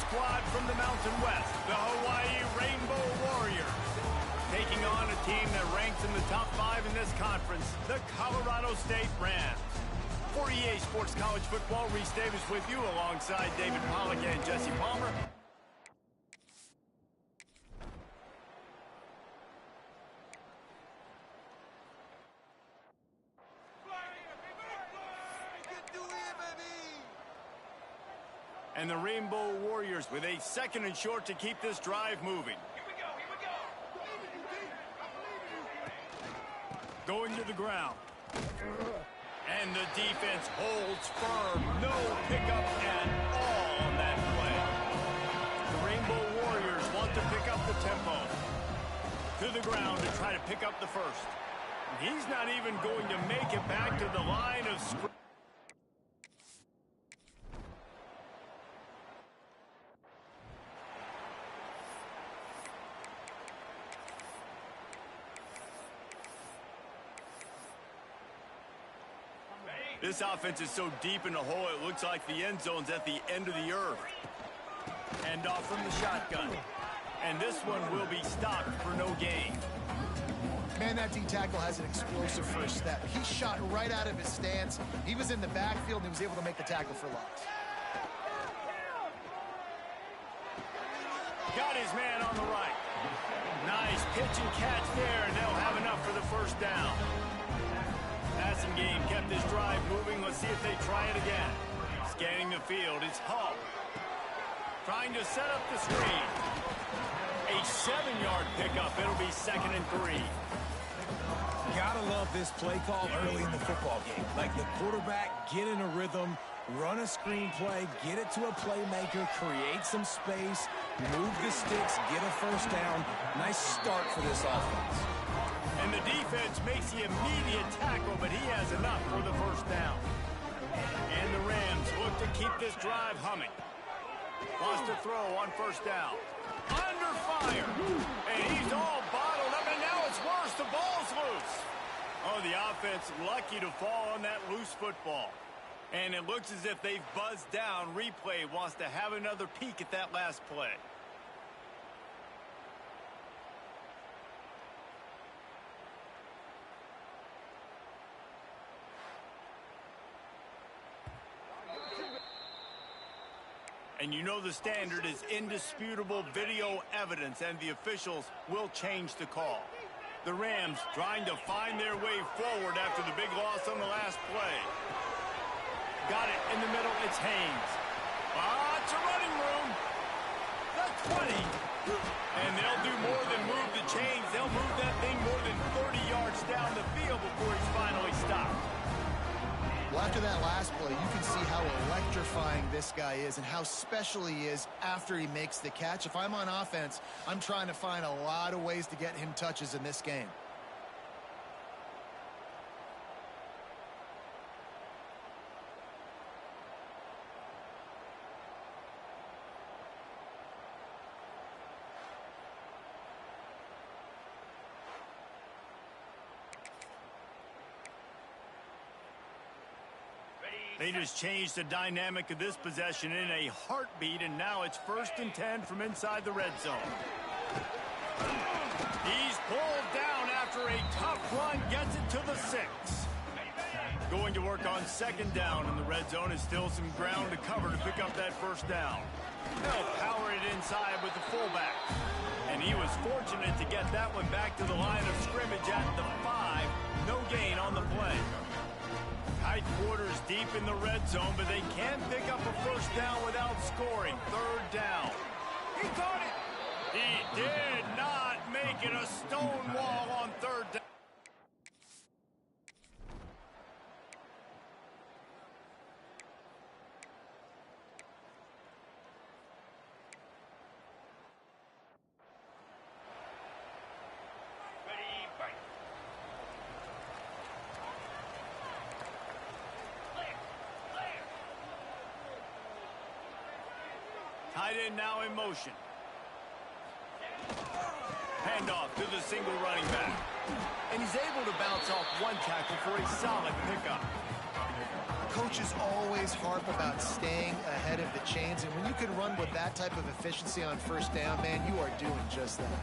squad from the Mountain West, the Hawaii Rainbow Warriors. Taking on a team that ranks in the top 5 in this conference, the Colorado State Rams. For EA Sports College Football, Reese Davis with you alongside David Pollack and Jesse Palmer. And the Rainbow Warriors with a 2nd and short to keep this drive moving. Going to the ground. And the defense holds firm. No pickup at all on that play. The Rainbow Warriors want to pick up the tempo. To the ground to try to pick up the first. He's not even going to make it back to the line of scrimmage. This offense is so deep in the hole, it looks like the end zone's at the end of the earth. Hand off from the shotgun. And this one will be stopped for no gain. Man, that D-tackle has an explosive first step. He shot right out of his stance. He was in the backfield and he was able to make the tackle for loss. Got his man on the right. Nice pitch and catch there, and they'll have enough for the first down. Passing game kept this drive moving. Let's see if they try it again. Scanning the field, it's Hull. Trying to set up the screen. A 7-yard pickup. It'll be 2nd and 3. Gotta love this play call early in the football game. Like the quarterback, get in a rhythm, run a screen play, get it to a playmaker, create some space, move the sticks, get a first down. Nice start for this offense. And the defense makes the immediate tackle, but he has enough for the first down. And the Rams look to keep this drive humming. Wants to throw on first down. Under fire. And he's all bottled up, and now it's worse. The ball's loose. Oh, the offense lucky to fall on that loose football. And it looks as if they've buzzed down. Replay wants to have another peek at that last play. And you know the standard is indisputable video evidence, and the officials will change the call. The Rams trying to find their way forward after the big loss on the last play. Got it in the middle, it's Haynes. Lots of running room. The 20. And they'll do more than move the chains. They'll move that thing more than 30 yards down the field before he's finally stopped. Well, after that last play, you can see how electrifying this guy is and how special he is after he makes the catch. If I'm on offense, I'm trying to find a lot of ways to get him touches in this game. They just changed the dynamic of this possession in a heartbeat, and now it's 1st and 10 from inside the red zone. He's pulled down after a tough run, gets it to the 6. Going to work on 2nd down, and the red zone is still some ground to cover to pick up that first down. They'll power it inside with the fullback. And he was fortunate to get that one back to the line of scrimmage at the 5. No gain on the play. Tight quarters deep in the red zone, but they can pick up a first down without scoring. 3rd down. He caught it. He did not make it a stone wall on 3rd down. Tight end now in motion. Handoff to the single running back. And he's able to bounce off one tackle for a solid pickup. Coaches always harp about staying ahead of the chains, and when you can run with that type of efficiency on first down, man, you are doing just that.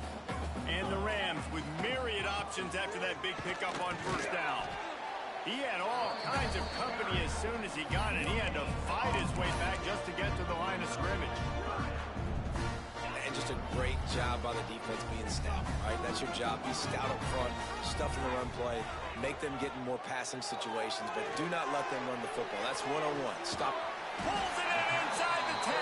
And the Rams with myriad options after that big pickup on first down. He had all kinds of company as soon as he got it. He had to fight his way back just to get to the line of scrimmage. And just a great job by the defense being stout. Right, that's your job. Be stout up front, stuff in the run play, make them get in more passing situations, but do not let them run the football. That's one-on-one. Stop. Pulls it in inside the 10.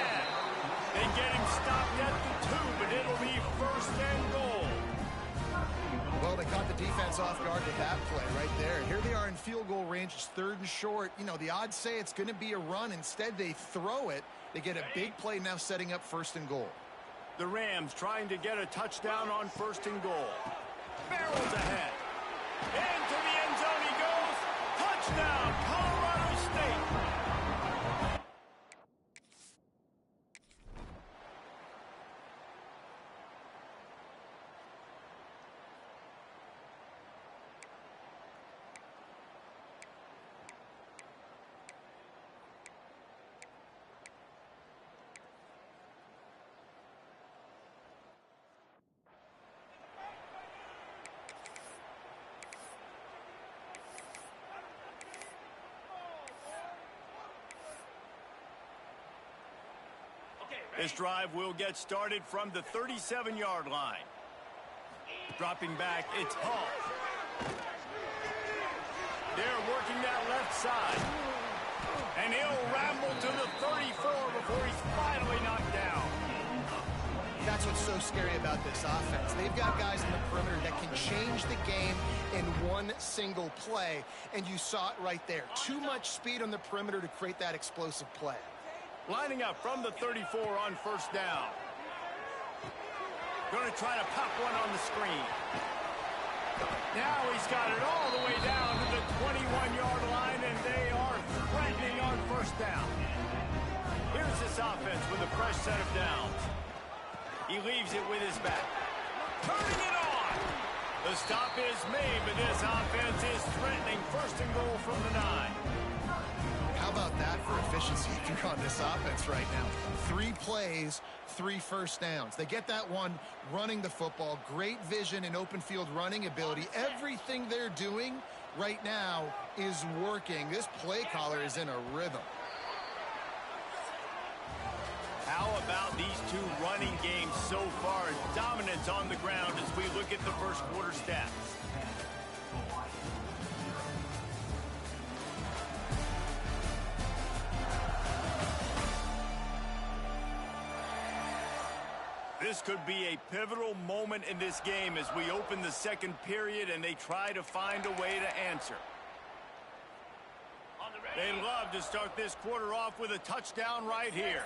They get him stopped at the 2, but it'll be first and goal. Well, they caught the defense off guard with that play right there. Here they are in field goal range. It's 3rd and short. You know, the odds say it's going to be a run. Instead, they throw it. They get a big play now setting up 1st and goal. The Rams trying to get a touchdown on 1st and goal. Barrels ahead. Into the end zone he goes. Touchdown, Colorado State. This drive will get started from the 37-yard line. Dropping back, it's Hall. They're working that left side. And he'll ramble to the 34 before he's finally knocked down. That's what's so scary about this offense. They've got guys in the perimeter that can change the game in one single play. And you saw it right there. Too much speed on the perimeter to create that explosive play. Lining up from the 34 on first down. Going to try to pop one on the screen. Now he's got it all the way down to the 21-yard line, and they are threatening on first down. Here's this offense with a fresh set of downs. He leaves it with his back. Turning it on. The stop is made, but this offense is threatening 1st and goal from the 9. How about that for efficiency if you're on this offense right now? 3 plays, 3 first downs. They get that one running the football. Great vision and open field running ability. Everything they're doing right now is working. This play caller is in a rhythm. How about these 2 running games so far? Dominance on the ground as we look at the first quarter stats. This could be a pivotal moment in this game as we open the second period and they try to find a way to answer. They love to start this quarter off with a touchdown right here.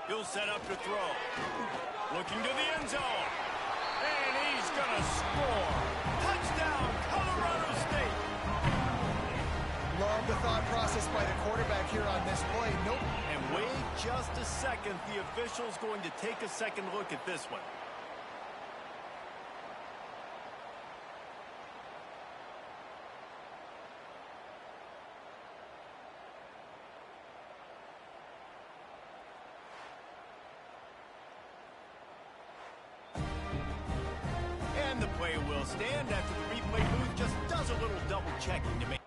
He'll set up to throw. Looking to the end zone. And he's going to score. Touchdown, Colorado State. Love the thought process by the quarterback here on this play. Nope. And wait just a second. The official's going to take a second look at this one. And the play will stand after the replay booth just does a little double checking to make.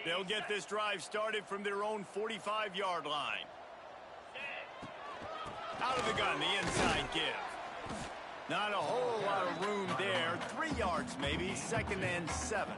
They'll get this drive started from their own 45-yard line. Out of the gun, the inside give. Not a whole lot of room there. 3 yards maybe, 2nd and 7.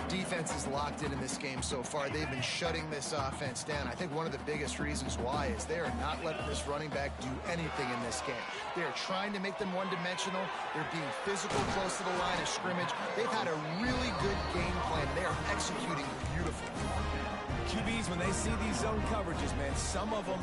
Defense is locked in this game so far. They've been shutting this offense down. I think one of the biggest reasons why is they are not letting this running back do anything in this game. They are trying to make them one-dimensional. They're being physical close to the line of scrimmage. They've had a really good game plan. They are executing beautifully. QBs, when they see these zone coverages, man, some of them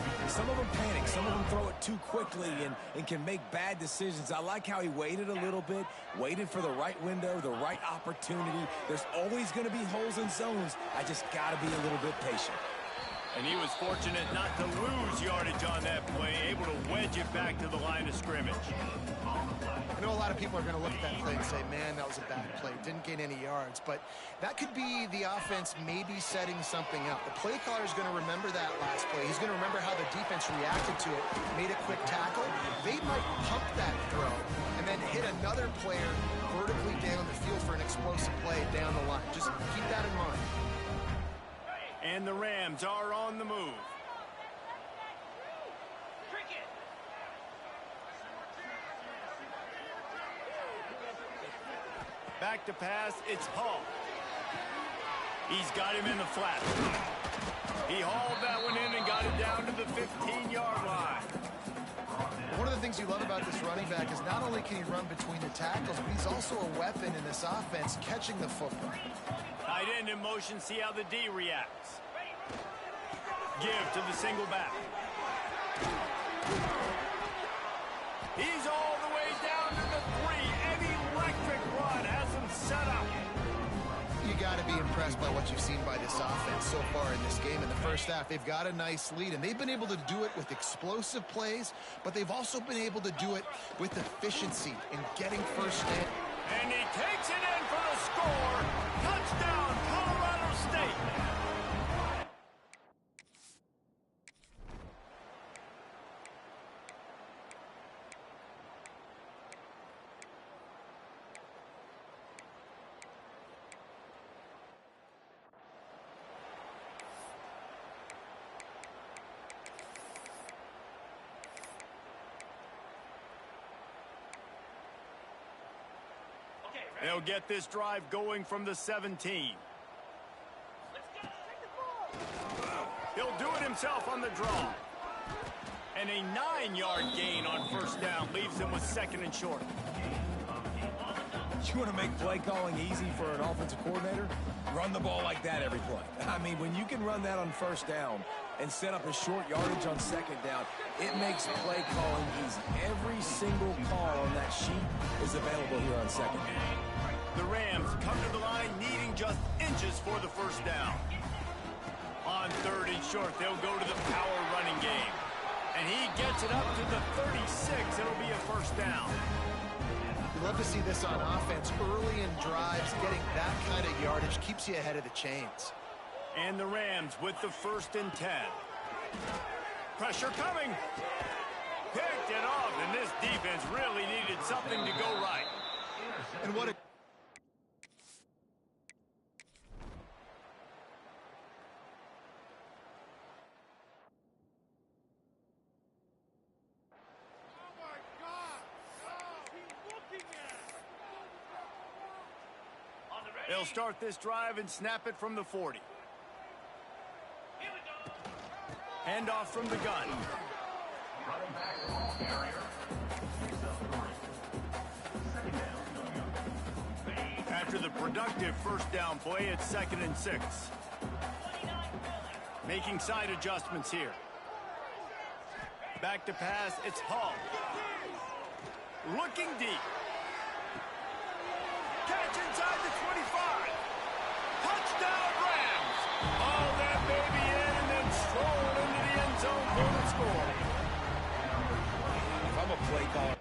panic. Some of them throw it too quickly and can make bad decisions. I like how he waited a little bit, waited for the right window, the right opportunity. There's always going to be holes in zones. I just got to be a little bit patient. And he was fortunate not to lose yardage on that play, able to wedge it back to the line of scrimmage. I know a lot of people are going to look at that play and say, man, that was a bad play. Didn't gain any yards. But that could be the offense maybe setting something up. The play caller is going to remember that last play. He's going to remember how the defense reacted to it, made a quick tackle. They might pump that throw and then hit another player vertically down the field for an explosive play down the line. Just keep that in mind. And the Rams are on the move. Back to pass, it's Hall. He's got him in the flat. He hauled that one in and got it down to the 15-yard line. One of the things you love about this running back is not only can he run between the tackles, but he's also a weapon in this offense catching the football. Tight end in motion, see how the D reacts. Give to the single back. He's all the way down to the 3. An electric run has him set up. You got to be impressed by what you've seen by this offense so far in this game. In the first half, they've got a nice lead, and they've been able to do it with explosive plays, but they've also been able to do it with efficiency in getting first down. And he takes it in for the score. Touchdown, Colorado State. They'll get this drive going from the 17. He'll do it himself on the draw. And a 9-yard gain on first down leaves them with second and short. You want to make play calling easy for an offensive coordinator? Run the ball like that every play. I mean, when you can run that on first down and set up a short yardage on second down, it makes play calling easy. Every single call on that sheet is available here on second down. The Rams come to the line needing just inches for the first down. On third and short, they'll go to the power running game. And he gets it up to the 36. It'll be a first down. You love to see this on offense. Early in drives, getting that kind of yardage keeps you ahead of the chains. And the Rams with the 1st and 10. Pressure coming. Picked it off, and this defense really needed something to go right. And what a... They'll start this drive and snap it from the 40. Hand off from the gun. After the productive first down play, it's 2nd and 6. Making side adjustments here. Back to pass, it's Hall. Looking deep. Catch inside the 25. Touchdown Rams. All that baby in and then stroll into the end zone for the score. If I'm a play caller,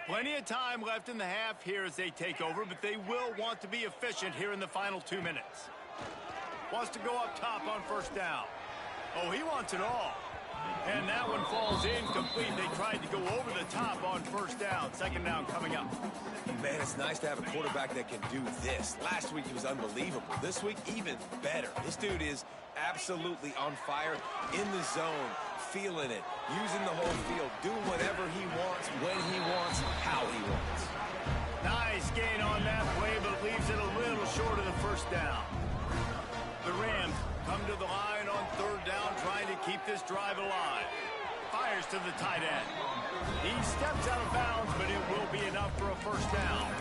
Plenty of time left in the half here as they take over, but they will want to be efficient here in the final 2 minutes. Wants to go up top on first down. Oh, he wants it all. And that one falls incomplete. They tried to go over the top on first down. Second down coming up. Man, it's nice to have a quarterback that can do this. Last week he was unbelievable. This week, even better. This dude is absolutely on fire, in the zone, feeling it, using the whole field, doing whatever he wants, when he wants, how he wants. Nice gain on that play, but leaves it a little short of the first down. The Rams come to the line on third down, trying to keep this drive alive. Fires to the tight end. He steps out of bounds, but it will be enough for a first down.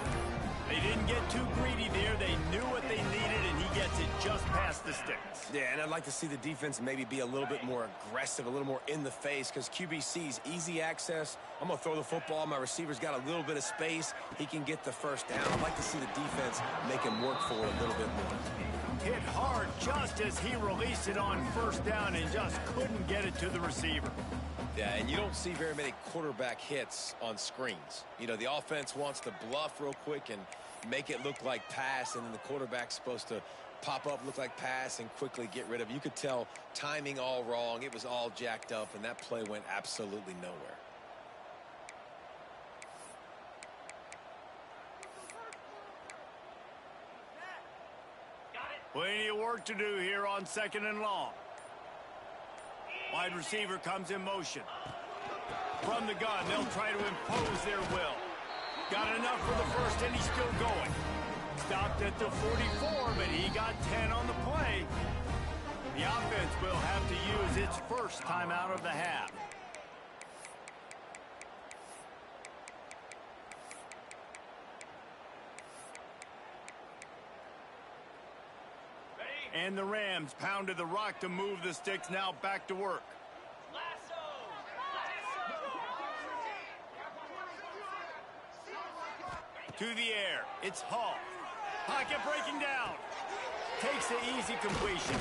They didn't get too greedy there. They knew what they needed, and he gets it just past the sticks. Yeah, and I'd like to see the defense maybe be a little bit more aggressive, a little more in the face, because QBC's easy access. I'm going to throw the football. My receiver's got a little bit of space. He can get the first down. I'd like to see the defense make him work for it a little bit more. Hit hard just as he released it on first down and just couldn't get it to the receiver. Yeah, and you don't see very many quarterback hits on screens. You know, the offense wants to bluff real quick and make it look like pass, and then the quarterback's supposed to pop up, look like pass, and quickly get rid of it. You could tell timing all wrong. It was all jacked up, and that play went absolutely nowhere. Plenty of work to do here on second and long. Wide receiver comes in motion. From the gun, they'll try to impose their will. Got enough for the first, and he's still going. Stopped at the 44, but he got 10 on the play. The offense will have to use its first timeout of the half. And the Rams pounded the rock to move the sticks, now back to work. To the air, it's Hall. Pocket breaking down. Takes the easy completion.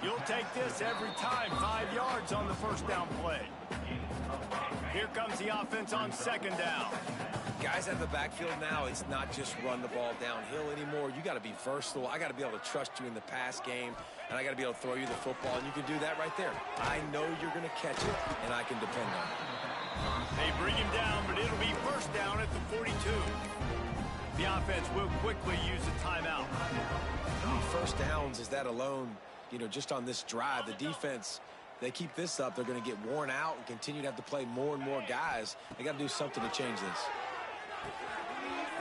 You'll take this every time. 5 yards on the first down play. Here comes the offense on second down. Guys at the backfield now, it's not just run the ball downhill anymore. You got to be versatile. I got to be able to trust you in the pass game, and I got to be able to throw you the football, and you can do that right there. I know you're going to catch it, and I can depend on it. They bring him down, but it'll be first down at the 42. The offense will quickly use a timeout. How many first downs is that alone, you know, just on this drive? The defense, they keep this up, they're going to get worn out and continue to have to play more and more guys. They got to do something to change this.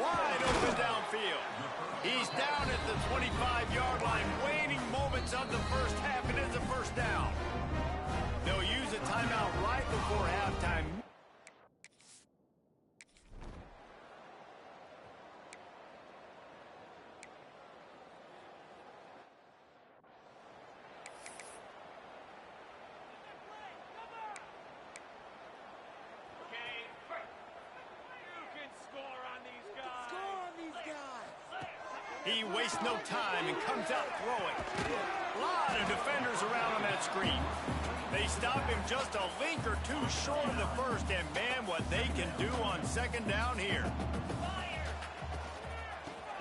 Wide open downfield. He's down at the 25-yard line, waning moments of the first half. It is a first down. They'll use a timeout right before halftime. He wastes no time and comes out throwing. A lot of defenders around on that screen. They stop him just a link or two short of the first, and man, what they can do on second down here.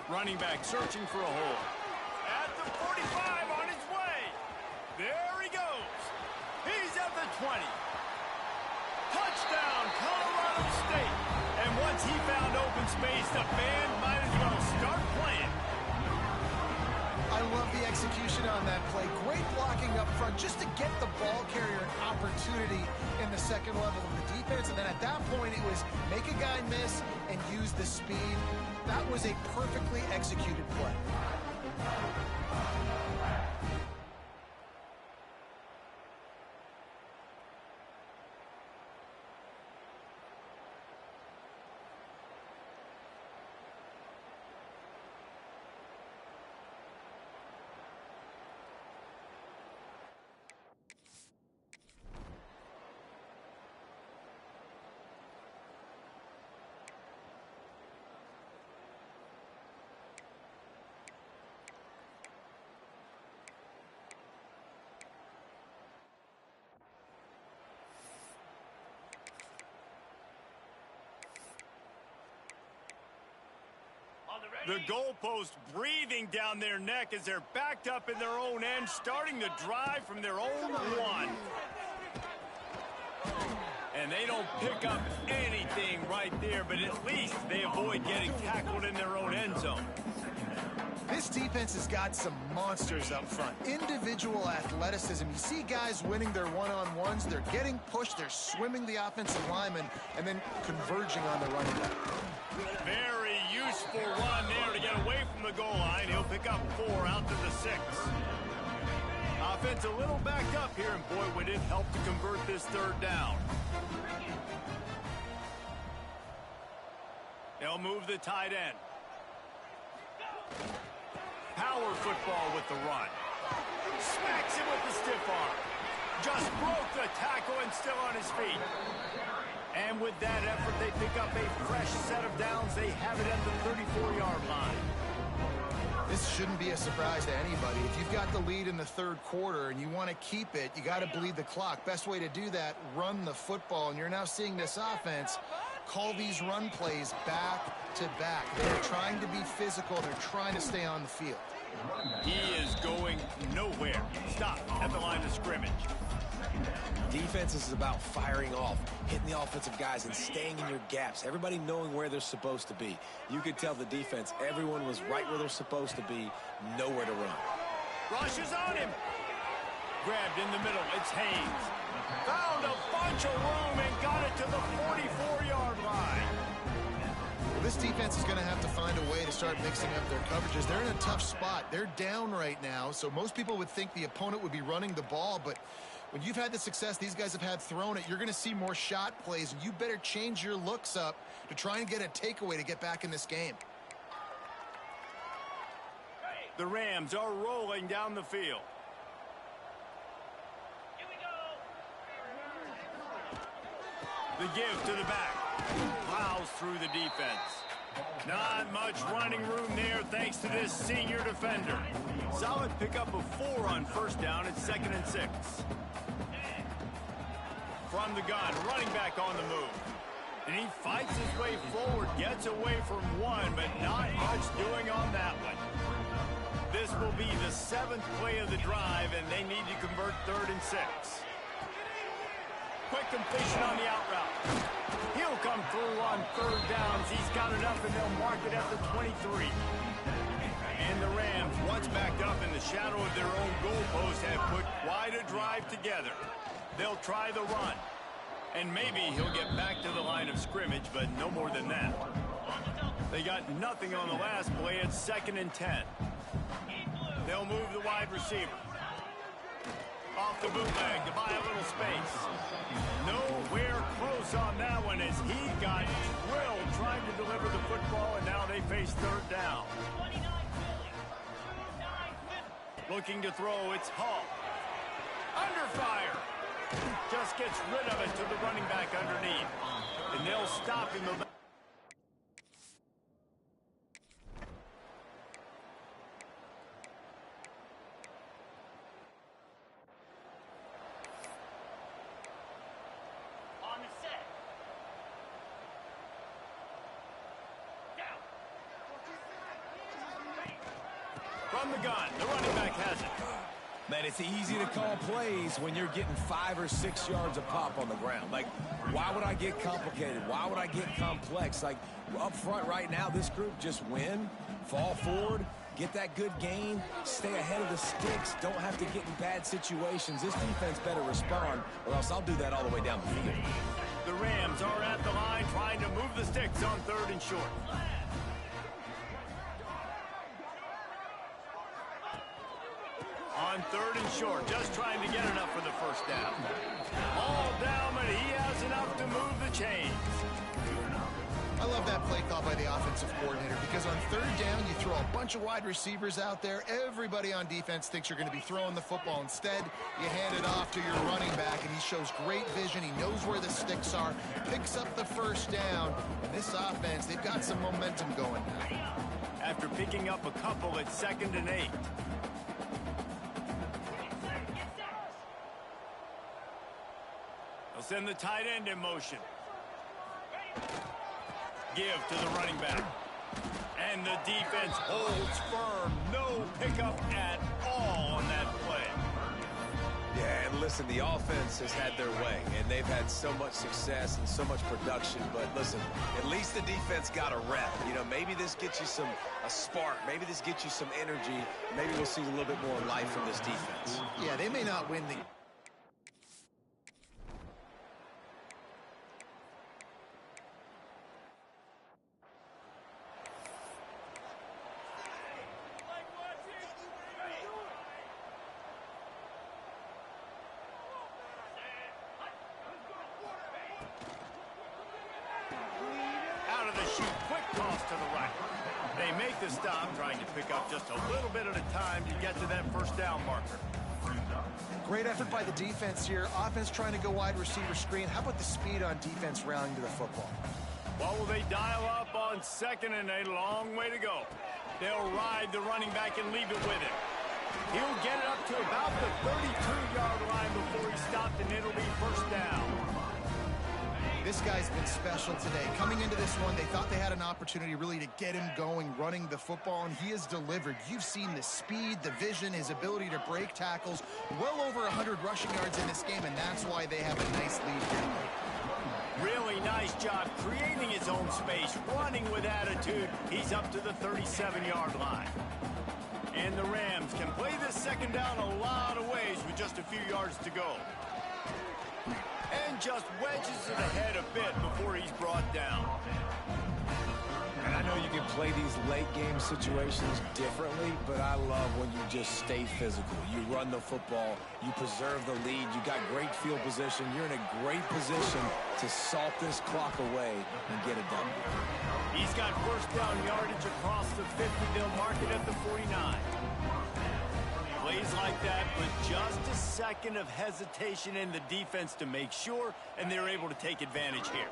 Running back searching for a hole. At the 45 on his way. There he goes. He's at the 20. Touchdown, Colorado State. And once he found open space, the band might as well start playing. I love the execution on that play. Great blocking up front just to get the ball carrier an opportunity in the second level of the defense. And then at that point, it was make a guy miss and use the speed. That was a perfectly executed play. The goalpost breathing down their neck as they're backed up in their own end, starting the drive from their own one. they don't pick up anything right there, but at least they avoid getting tackled in their own end zone. This defense has got some monsters up front. Individual athleticism. You see guys winning their one-on-ones. They're getting pushed. They're swimming the offensive lineman and then converging on the running back. Very useful run there to get away from the goal line. He'll pick up 4 out to the 6. Offense a little backed up here, and boy, would it help to convert this 3rd down. They'll move the tight end. Power football with the run. Smacks him with the stiff arm. Just broke the tackle and still on his feet. And with that effort, they pick up a fresh set of downs. They have it at the 34-yard line. This shouldn't be a surprise to anybody. If you've got the lead in the 3rd quarter and you want to keep it, you got to bleed the clock. Best way to do that, run the football. And you're now seeing this offense call these run plays back to back. They're trying to be physical. They're trying to stay on the field. He is going nowhere. Stop at the line of scrimmage. Defense is about firing off, hitting the offensive guys, and staying in your gaps. Everybody knowing where they're supposed to be. You could tell the defense, everyone was right where they're supposed to be, nowhere to run. Rushes on him. Grabbed in the middle. It's Haynes. Found a bunch of room and got it to the 44-yard line. Well, this defense is going to have to find a way to start mixing up their coverages. They're in a tough spot. They're down right now, so most people would think the opponent would be running the ball, but when you've had the success these guys have had throwing it, you're going to see more shot plays, and you better change your looks up to try and get a takeaway to get back in this game. The Rams are rolling down the field. The give to the back. Plows through the defense. Not much running room there thanks to this senior defender. Solid pickup of 4 on 1st down and 2nd and 6. From the gun, running back on the move. And he fights his way forward, gets away from 1, but not much doing on that one. This will be the 7th play of the drive, and they need to convert 3rd and 6. Quick completion on the out route. He'll come through on 3rd downs. He's got enough, and they'll mark it at the 23. And the Rams, once backed up in the shadow of their own goalpost, have put quite a drive together. They'll try the run. And maybe he'll get back to the line of scrimmage, but no more than that. They got nothing on the last play. It's 2nd and 10. They'll move the wide receiver. Off the bootleg to buy a little space. Nowhere close on that one as he got drilled trying to deliver the football, and now they face 3rd down. Looking to throw, it's Hall. Under fire. Just gets rid of it to the running back underneath. And they'll stop him. From the gun, the running back has it. Man, it's easy to call plays when you're getting 5 or 6 yards of pop on the ground. Like, why would I get complicated? Why would I get complex? Like, up front right now, this group just win, fall forward, get that good gain, stay ahead of the sticks, don't have to get in bad situations. This defense better respond, or else I'll do that all the way down the field. The Rams are at the line trying to move the sticks on 3rd and short. On 3rd and short, just trying to get enough for the 1st down. All down, but he has enough to move the chains. I love that play call by the offensive coordinator because on 3rd down, you throw a bunch of wide receivers out there. Everybody on defense thinks you're going to be throwing the football. Instead, you hand it off to your running back, and he shows great vision. He knows where the sticks are, picks up the 1st down. And this offense, they've got some momentum going now. After picking up a couple at 2nd and 8. They'll send the tight end in motion. Give to the running back. And the defense holds firm. No pickup at all on that play. Yeah, and listen, the offense has had their way, and they've had so much success and so much production. But listen, at least the defense got a rep. You know, maybe this gets you a spark. Maybe this gets you some energy. Maybe we'll see a little bit more life from this defense. Yeah, they may not win the... Out of the chute, quick toss to the right. They make the stop, trying to pick up just a little bit at a time to get to that first down marker. Great effort by the defense here. Offense trying to go wide receiver screen. How about the speed on defense rounding to the football? What will they dial up on second and a long way to go? They'll ride the running back and leave it with him. He'll get it up to about the 32-yard line before he stopped, and it'll be first down. This guy's been special today. Coming into this one, they thought they had an opportunity really to get him going, running the football, and he has delivered. You've seen the speed, the vision, his ability to break tackles. Well over 100 rushing yards in this game, and that's why they have a nice lead here. Really nice job creating his own space, running with attitude. He's up to the 37-yard line. And the Rams can play this second down a lot of ways with just a few yards to go. And just wedges it ahead a bit before he's brought down. And I know you can play these late game situations differently, but I love when you just stay physical. You run the football, you preserve the lead, you got great field position, you're in a great position to salt this clock away and get it done. He's got first down yardage across the 50. They'll mark it at the 49. Plays like that, but just a second of hesitation in the defense to make sure, and they're able to take advantage here.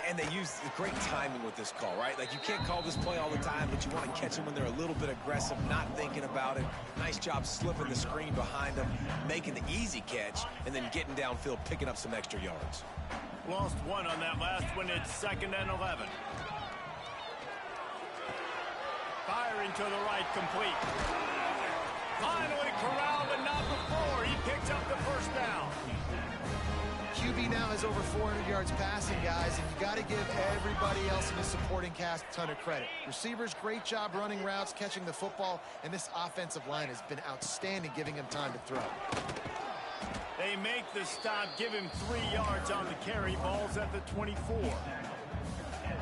And they use great timing with this call, right? Like, you can't call this play all the time, but you want to catch them when they're a little bit aggressive, not thinking about it. Nice job slipping the screen behind them, making the easy catch, and then getting downfield, picking up some extra yards. Lost one on that last one. It's 2nd and 11. Firing to the right, complete. Finally corralled, but not before. He picks up the first down. QB now has over 400 yards passing, guys, and you got to give everybody else in the supporting cast a ton of credit. Receivers, great job running routes, catching the football, and this offensive line has been outstanding, giving him time to throw. They make the stop, give him 3 yards on the carry. Ball's at the 24.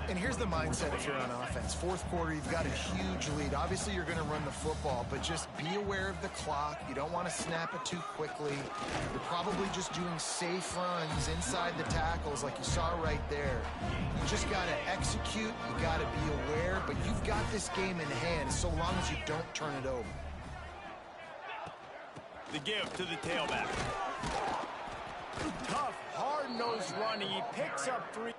And here's the mindset if you're on offense. Fourth quarter, you've got a huge lead. Obviously, you're going to run the football, but just be aware of the clock. You don't want to snap it too quickly. You're probably just doing safe runs inside the tackles like you saw right there. You just got to execute. You got to be aware, but you've got this game in hand so long as you don't turn it over. The give to the tailback. Tough, hard-nosed running. He picks up 3.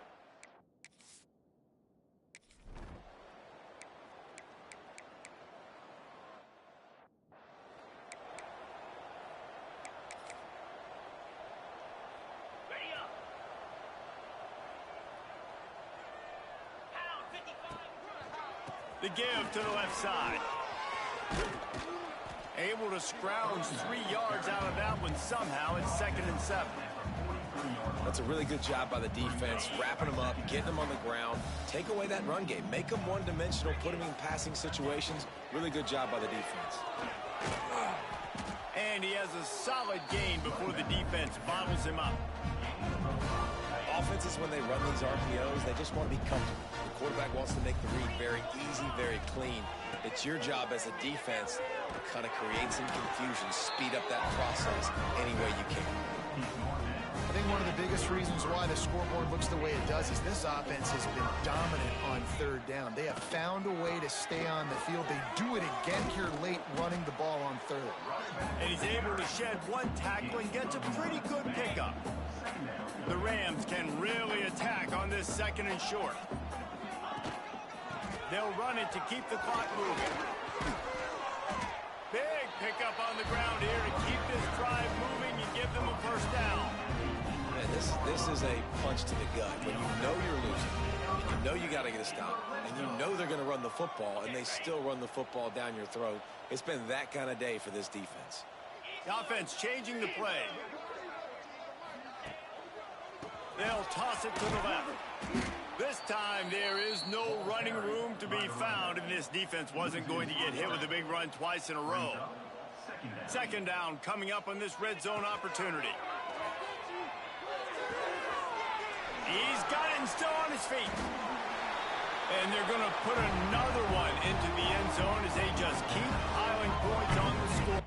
The give to the left side. Able to scrounge 3 yards out of that one somehow. It's 2nd and 7. That's a really good job by the defense, wrapping them up, getting them on the ground, take away that run game, make them one-dimensional, put them in passing situations. Really good job by the defense. And he has a solid gain before the defense bottles him up. Offenses, when they run these RPOs, they just want to be comfortable. The quarterback wants to make the read very easy, very clean. It's your job as a defense to kind of create some confusion, speed up that process any way you can. I think one of the biggest reasons why the scoreboard looks the way it does is this offense has been dominant on 3rd down. They have found a way to stay on the field. They do it again here late, running the ball on 3rd. And he's able to shed one tackle and gets a pretty good pickup. The Rams can really attack on this 2nd and short. They'll run it to keep the clock moving. Big pickup on the ground here to keep this drive moving and give them a first down. Man, this is a punch to the gut. When you know you're losing, you know you got to get a stop, and you know they're going to run the football, and they still run the football down your throat. It's been that kind of day for this defense. The offense changing the play. They'll toss it to the left. This time there is no running room to be found, and this defense wasn't going to get hit with a big run twice in a row. Second down coming up on this red zone opportunity. He's got it and still on his feet. And they're going to put another one into the end zone as they just keep piling points on the score.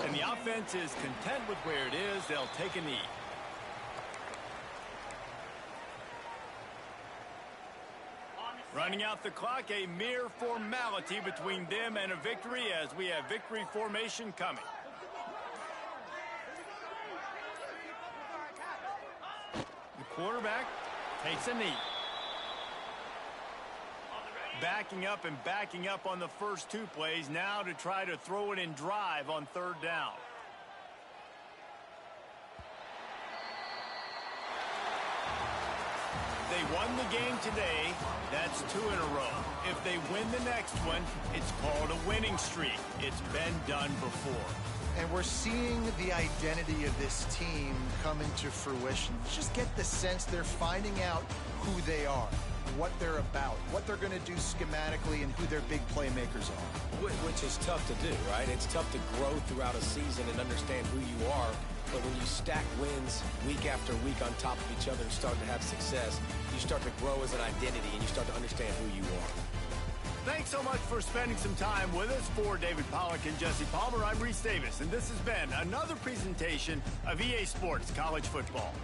And the offense is content with where it is. They'll take a knee. Running out the clock, a mere formality between them and a victory as we have victory formation coming. The quarterback takes a knee. Backing up and backing up on the first two plays now to try to throw it in drive on third down. They won the game today. That's 2 in a row. If they win the next one, it's called a winning streak. It's been done before. And we're seeing the identity of this team come into fruition. Just get the sense they're finding out who they are, what they're about, what they're going to do schematically, and who their big playmakers are. Which is tough to do, right? It's tough to grow throughout a season and understand who you are. But when you stack wins week after week on top of each other and start to have success, you start to grow as an identity and you start to understand who you are. Thanks so much for spending some time with us. For David Pollack and Jesse Palmer, I'm Reese Davis, and this has been another presentation of EA Sports College Football.